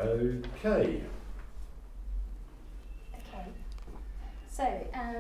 Okay. Okay. So,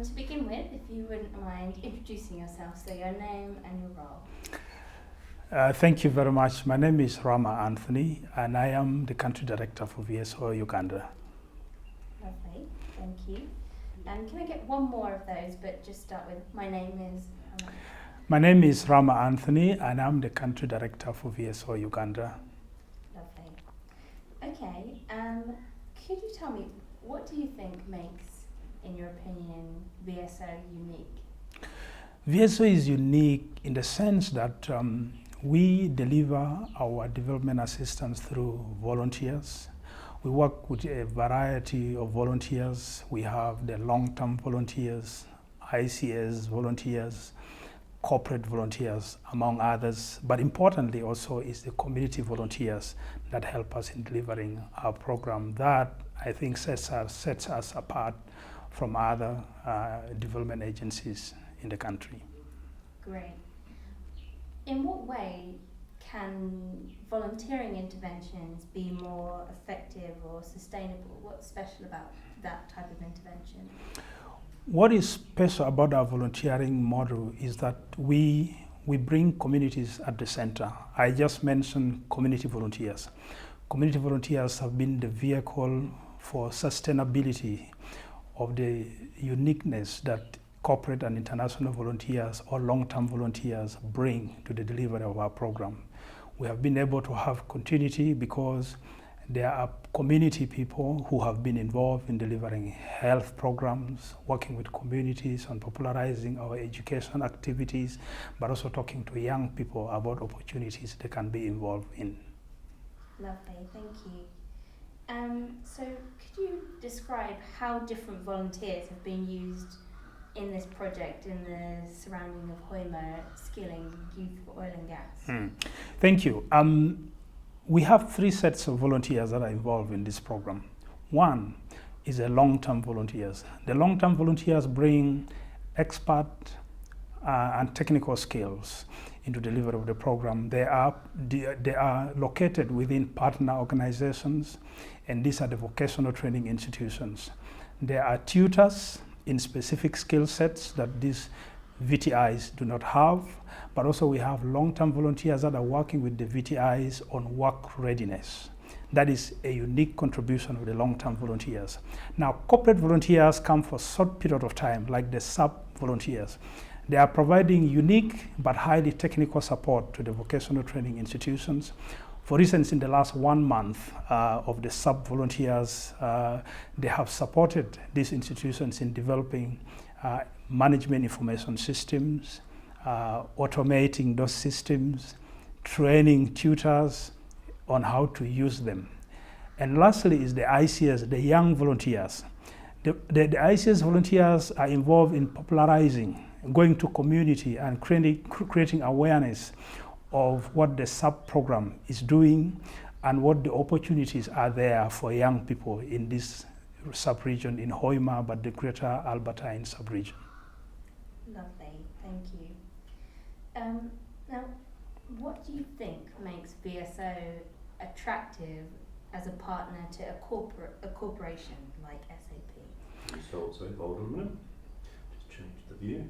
to begin with, if you wouldn't mind introducing yourself, so your name and your role. Thank you very much. My name is Rama Anthony, and I am the country director for VSO Uganda. Lovely, thank you. And can we get one more of those, but just start with, my name is... My name is Rama Anthony, and I'm the country director for VSO Uganda. Lovely. Okay, could you tell me, what do you think makes, in your opinion, VSO unique? VSO is unique in the sense that we deliver our development assistance through volunteers. We work with a variety of volunteers. We have the long-term volunteers, ICS volunteers, corporate volunteers, among others. But importantly also is the community volunteers that help us in delivering our program. That, I think, sets us apart from other development agencies in the country. Great. In what way can volunteering interventions be more effective or sustainable? What's special about that type of intervention? What is special about our volunteering model is that we bring communities at the center. I just mentioned community volunteers. Community volunteers have been the vehicle for sustainability of the uniqueness that corporate and international volunteers or long-term volunteers bring to the delivery of our program. We have been able to have continuity because there are community people who have been involved in delivering health programs, working with communities on popularizing our education activities, but also talking to young people about opportunities they can be involved in. Lovely, thank you. So could you describe how different volunteers have been used in this project in the surrounding of Hoima, skilling youth for oil and gas? Thank you. We have three sets of volunteers that are involved in this program. One is the long-term volunteers. The long-term volunteers bring expert and technical skills into delivery of the program. They are located within partner organizations, and these are the vocational training institutions. There are tutors in specific skill sets that these VTIs do not have, but also we have long-term volunteers that are working with the VTIs on work readiness. That is a unique contribution of the long-term volunteers. Now, corporate volunteers come for a short period of time, like the sub-volunteers. They are providing unique but highly technical support to the vocational training institutions. For instance, in the last 1 month of the sub-volunteers, they have supported these institutions in developing management information systems, automating those systems, training tutors on how to use them. And lastly is the ICS, the young volunteers. The ICS volunteers are involved in popularizing, going to community and creating awareness of what the sub-program is doing and what the opportunities are there for young people in this sub-region in Hoima, but the greater Albertine sub-region. Lovely, thank you. Now, what do you think makes VSO attractive as a partner to a corporation like SAP? Just hold on a minute. Just change the view.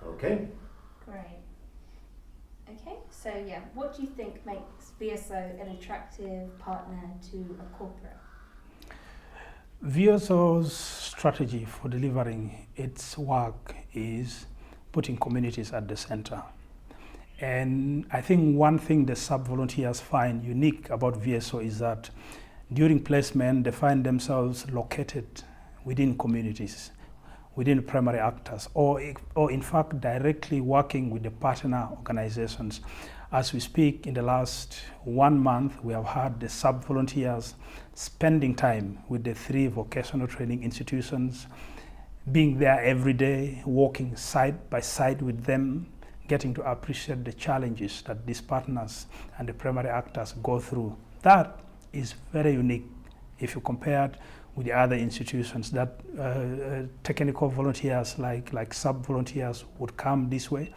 Okay. Great. Okay, so yeah, what do you think makes VSO an attractive partner to a corporate? VSO's strategy for delivering its work is putting communities at the center. And I think one thing the sub-volunteers find unique about VSO is that during placement, they find themselves located within communities, within primary actors, or in fact directly working with the partner organizations. As we speak, in the last 1 month, we have had the sub-volunteers spending time with the 3 vocational training institutions, being there every day, working side by side with them, getting to appreciate the challenges that these partners and the primary actors go through. That is very unique if you compare it with the other institutions that technical volunteers like sub-volunteers would come this way,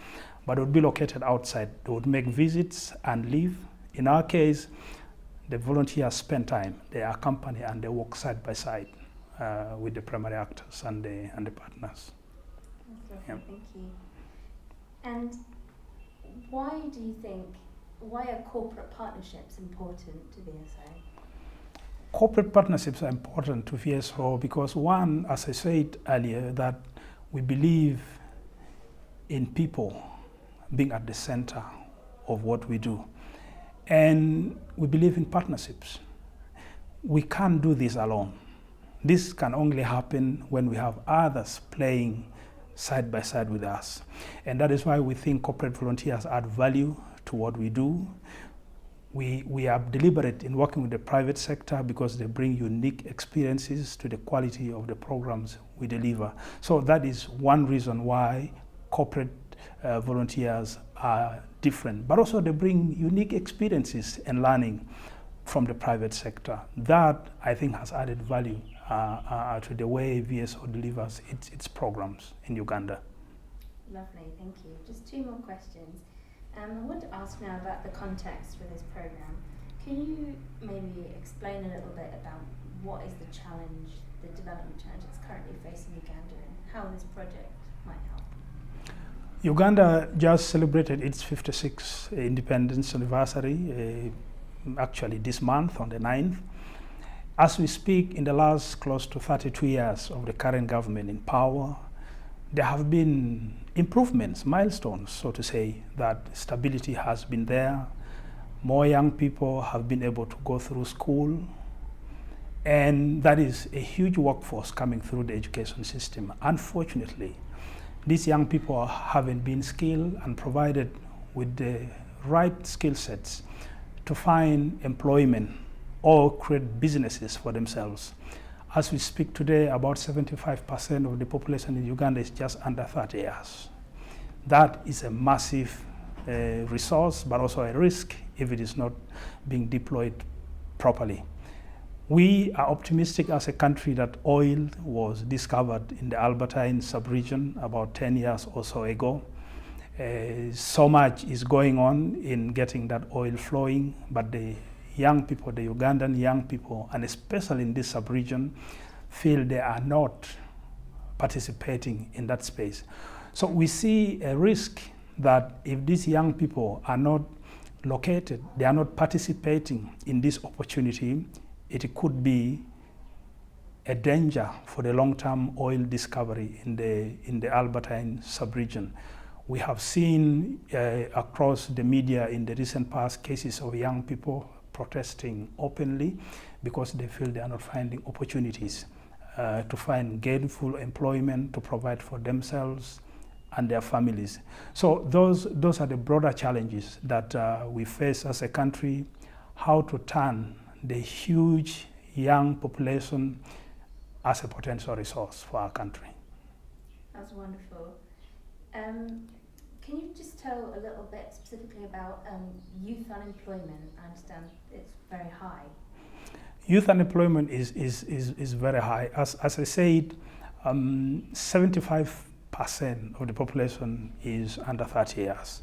but would be located outside. They would make visits and leave. In our case, the volunteers spend time, they accompany and they work side by side with the primary actors and the partners. That's lovely, thank you. And why are corporate partnerships important to VSO? Corporate partnerships are important to VSO because one, as I said earlier, that we believe in people being at the center of what we do. And we believe in partnerships. We can't do this alone. This can only happen when we have others playing side by side with us. And that is why we think corporate volunteers add value to what we do. We are deliberate in working with the private sector because they bring unique experiences to the quality of the programs we deliver. So that is one reason why corporate volunteers are different, but also they bring unique experiences and learning from the private sector. That, I think, has added value to the way VSO delivers its programs in Uganda. Lovely, thank you. Just two more questions. I want to ask now about the context for this program. Can you maybe explain a little bit about what is the challenge, the development challenge that's currently facing Uganda and how this project might help? Uganda just celebrated its 56th independence anniversary, actually this month on the 9th. As we speak, in the last close to 32 years of the current government in power, there have been improvements, milestones, so to say, that stability has been there. More young people have been able to go through school, and that is a huge workforce coming through the education system. Unfortunately, these young people haven't been skilled and provided with the right skill sets to find employment or create businesses for themselves. As we speak today, about 75% of the population in Uganda is just under 30 years. That is a massive resource, but also a risk if it is not being deployed properly. We are optimistic as a country that oil was discovered in the Albertine sub-region about 10 years or so ago. So much is going on in getting that oil flowing, but the young people, the Ugandan young people, and especially in this sub-region, feel they are not participating in that space. So we see a risk that if these young people are not located, they are not participating in this opportunity, it could be a danger for the long-term oil discovery in the Albertine sub-region. We have seen across the media in the recent past cases of young people protesting openly because they feel they are not finding opportunities to find gainful employment, to provide for themselves and their families. So those are the broader challenges that we face as a country, how to turn the huge young population as a potential resource for our country. That's wonderful. Can you just tell a little bit specifically about youth unemployment? I understand it's very high. Youth unemployment is very high. As I said, 75% of the population is under 30 years.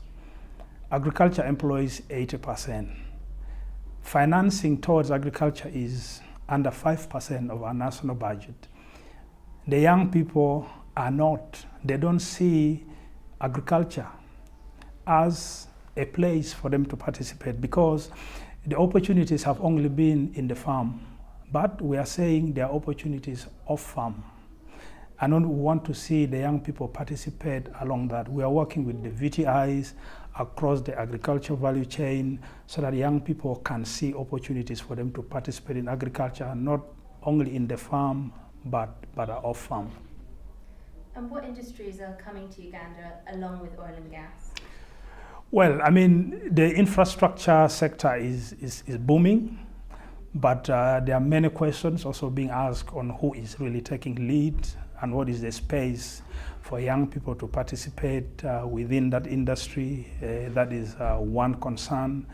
Agriculture employs 80%. Financing towards agriculture is under 5% of our national budget. The young people they don't see agriculture as a place for them to participate because the opportunities have only been in the farm, but we are saying there are opportunities off farm. And we want to see the young people participate along that. We are working with the VTIs across the agriculture value chain so that young people can see opportunities for them to participate in agriculture, not only in the farm, but off farm. And what industries are coming to Uganda along with oil and gas? Well, I mean, the infrastructure sector is booming, but there are many questions also being asked on who is really taking lead and what is the space for young people to participate within that industry. That is one concern.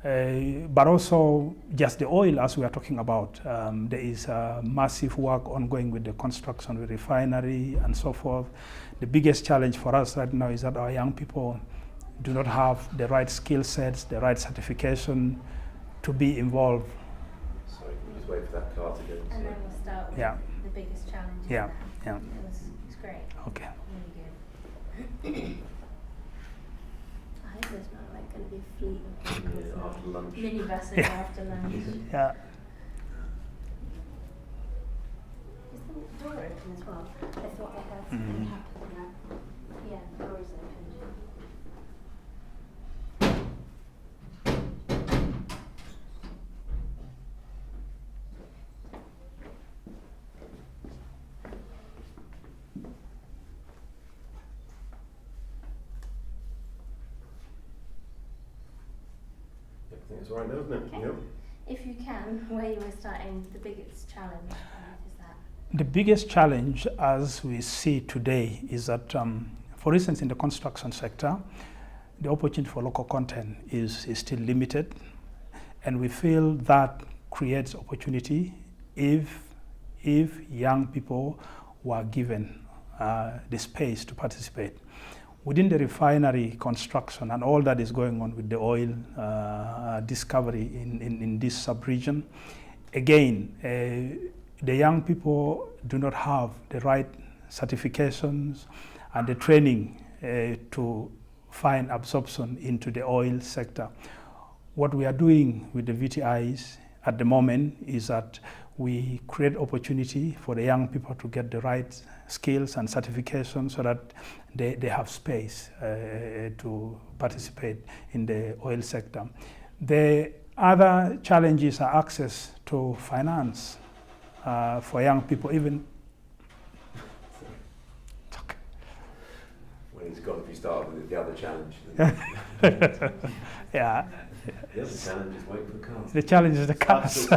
But also just the oil, as we are talking about. There is massive work ongoing with the construction of the refinery and so forth. The biggest challenge for us right now is that our young people do not have the right skill sets, the right certification to be involved. Sorry, can you just wait for that car to go? And then we'll start with the biggest challenge. Yeah, yeah. It's great. Okay. Really good. I hope there's not like going to be a fleet of vehicles After lunch. minibuses Yeah. after lunch. Yeah. Is the door open as well? I thought I heard something happen there. Yeah, the door is open. Everything is right now, isn't it? Okay. Yep. If you can, where you were starting, the biggest challenge is that? The biggest challenge as we see today is that, for instance, in the construction sector, the opportunity for local content is still limited. And we feel that creates opportunity if young people were given the space to participate. Within the refinery construction and all that is going on with the oil discovery in this sub-region, again, the young people do not have the right certifications and the training to find absorption into the oil sector. What we are doing with the VTIs at the moment is that we create opportunity for the young people to get the right skills and certifications so that they have space to participate in the oil sector. The other challenges are access to finance for young people, even. Well, it's got to be started with the other challenge. Yeah. The other challenge is waiting for the cars. The challenge is the cars.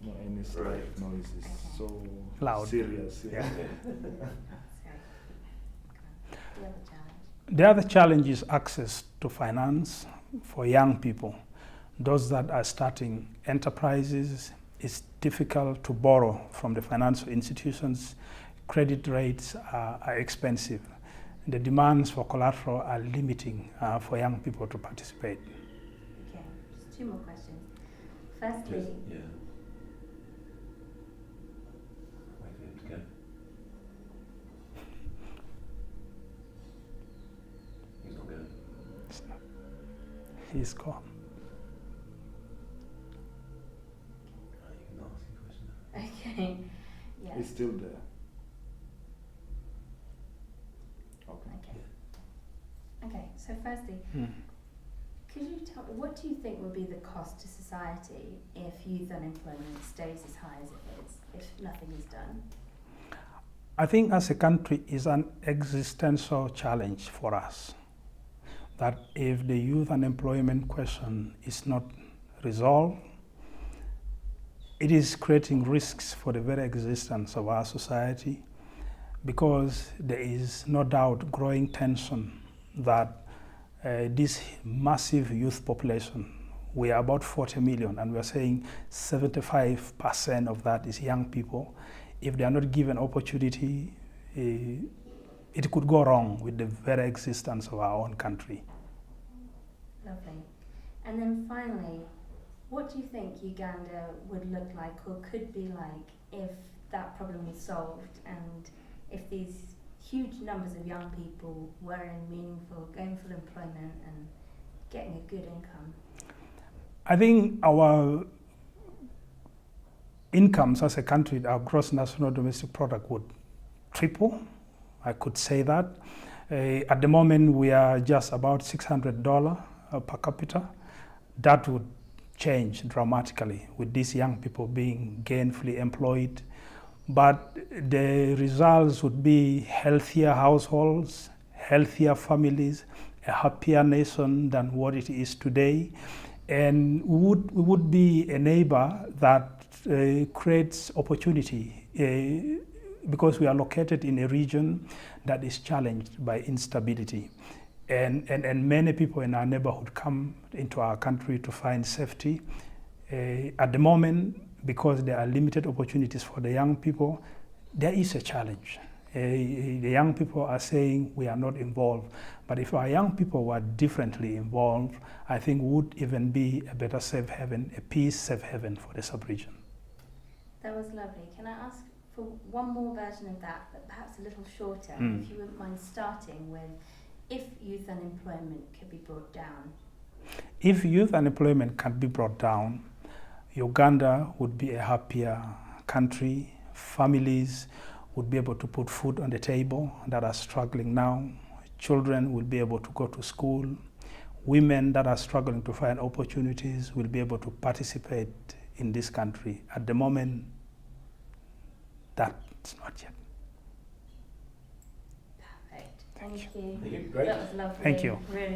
No, any Right. static noise is so Loud. serious. Yeah. The other challenge. The other challenge is access to finance for young people. Those that are starting enterprises, it's difficult to borrow from the financial institutions. Credit rates are expensive. The demands for collateral are limiting for young people to participate. Okay, just two more questions. Firstly, Yeah. Wait for him to go. He's not going. He's gone. You can ask your question. okay, yeah. It's still there. Okay. Okay, so firstly, could you tell me, what do you think will be the cost to society if youth unemployment stays as high as it is, if nothing is done? I think as a country is an existential challenge for us. That if the youth unemployment question is not resolved, it is creating risks for the very existence of our society, because there is no doubt growing tension that this massive youth population, we are about 40 million, and we are saying 75% of that is young people. If they are not given opportunity, it could go wrong with the very existence of our own country. Lovely. And then finally, what do you think Uganda would look like or could be like if that problem was solved and if these huge numbers of young people were in meaningful, gainful employment and getting a good income? I think our incomes as a country, our gross national domestic product would triple. I could say that. At the moment, we are just about $600 per capita. That would change dramatically with these young people being gainfully employed. But the results would be healthier households, healthier families, a happier nation than what it is today. And we would be a neighbor that creates opportunity because we are located in a region that is challenged by instability. And many people in our neighborhood come into our country to find safety. At the moment, because there are limited opportunities for the young people, there is a challenge. The young people are saying we are not involved. But if our young people were differently involved, I think we would even be a better safe haven, a peace safe haven for the sub-region. That was lovely. Can I ask for one more version of that, but perhaps a little shorter, if you wouldn't mind starting with if youth unemployment could be brought down? If youth unemployment can be brought down, Uganda would be a happier country. Families would be able to put food on the table that are struggling now. Children will be able to go to school. Women that are struggling to find opportunities will be able to participate in this country. At the moment, that's not yet. Perfect. Thank you. Thank you. Great. That was lovely. Thank you. Really